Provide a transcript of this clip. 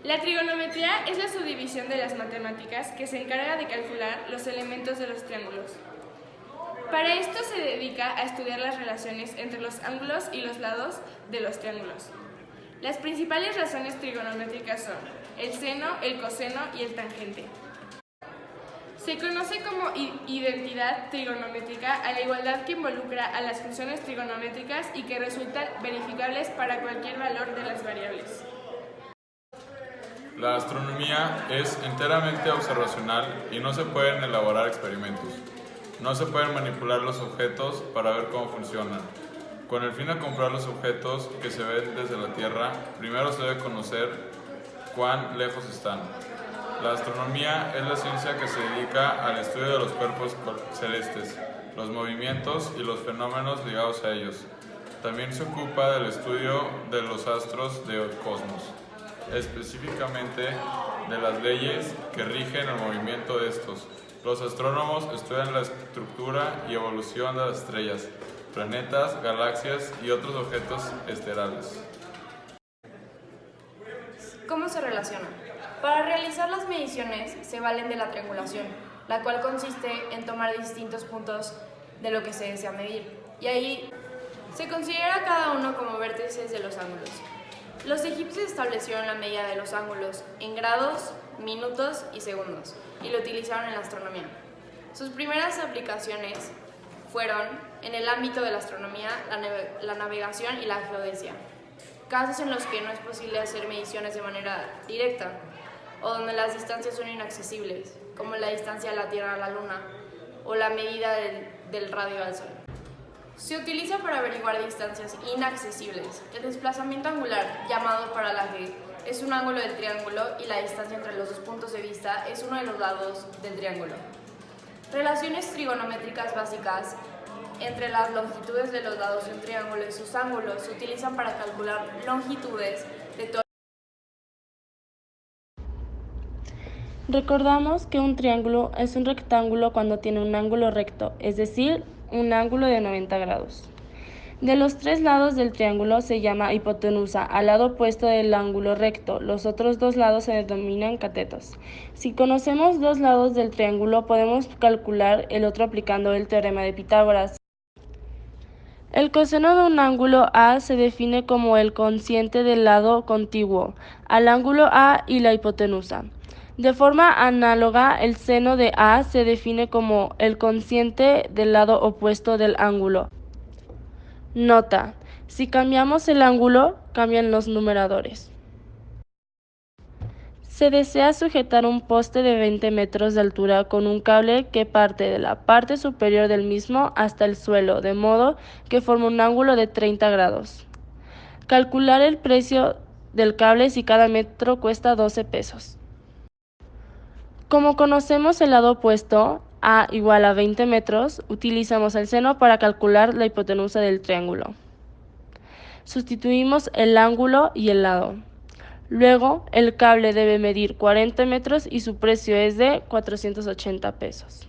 La trigonometría es la subdivisión de las matemáticas que se encarga de calcular los elementos de los triángulos. Para esto se dedica a estudiar las relaciones entre los ángulos y los lados de los triángulos. Las principales razones trigonométricas son el seno, el coseno y el tangente. Se conoce como identidad trigonométrica a la igualdad que involucra a las funciones trigonométricas y que resultan verificables para cualquier valor de las variables. La astronomía es enteramente observacional y no se pueden elaborar experimentos. No se pueden manipular los objetos para ver cómo funcionan. Con el fin de comprar los objetos que se ven desde la Tierra, primero se debe conocer cuán lejos están. La astronomía es la ciencia que se dedica al estudio de los cuerpos celestes, los movimientos y los fenómenos ligados a ellos. También se ocupa del estudio de los astros del cosmos, específicamente de las leyes que rigen el movimiento de estos. Los astrónomos estudian la estructura y evolución de las estrellas, planetas, galaxias y otros objetos estelares. ¿Cómo se relaciona? Para realizar las mediciones se valen de la triangulación, la cual consiste en tomar distintos puntos de lo que se desea medir, y ahí se considera cada uno como vértices de los ángulos. Los egipcios establecieron la medida de los ángulos en grados, minutos y segundos, y lo utilizaron en la astronomía. Sus primeras aplicaciones fueron en el ámbito de la astronomía, la navegación y la geodesia, casos en los que no es posible hacer mediciones de manera directa, o donde las distancias son inaccesibles, como la distancia de la Tierra a la Luna, o la medida del radio al Sol. Se utiliza para averiguar distancias inaccesibles. El desplazamiento angular, llamado paralaje, es un ángulo del triángulo y la distancia entre los dos puntos de vista es uno de los lados del triángulo. Relaciones trigonométricas básicas entre las longitudes de los lados de un triángulo y sus ángulos se utilizan para calcular longitudes de todo. Recordamos que un triángulo es un rectángulo cuando tiene un ángulo recto, es decir, un ángulo de 90 grados. De los tres lados del triángulo se llama hipotenusa al lado opuesto del ángulo recto. Los otros dos lados se denominan catetos. Si conocemos dos lados del triángulo, podemos calcular el otro aplicando el teorema de Pitágoras. El coseno de un ángulo A se define como el cociente del lado contiguo al ángulo A y la hipotenusa. De forma análoga, el seno de A se define como el cociente del lado opuesto del ángulo. Nota: si cambiamos el ángulo, cambian los numeradores. Se desea sujetar un poste de 20 metros de altura con un cable que parte de la parte superior del mismo hasta el suelo, de modo que forma un ángulo de 30 grados. Calcular el precio del cable si cada metro cuesta 12 pesos. Como conocemos el lado opuesto, A igual a 20 metros, utilizamos el seno para calcular la hipotenusa del triángulo. Sustituimos el ángulo y el lado. Luego, el cable debe medir 40 metros y su precio es de 480 pesos.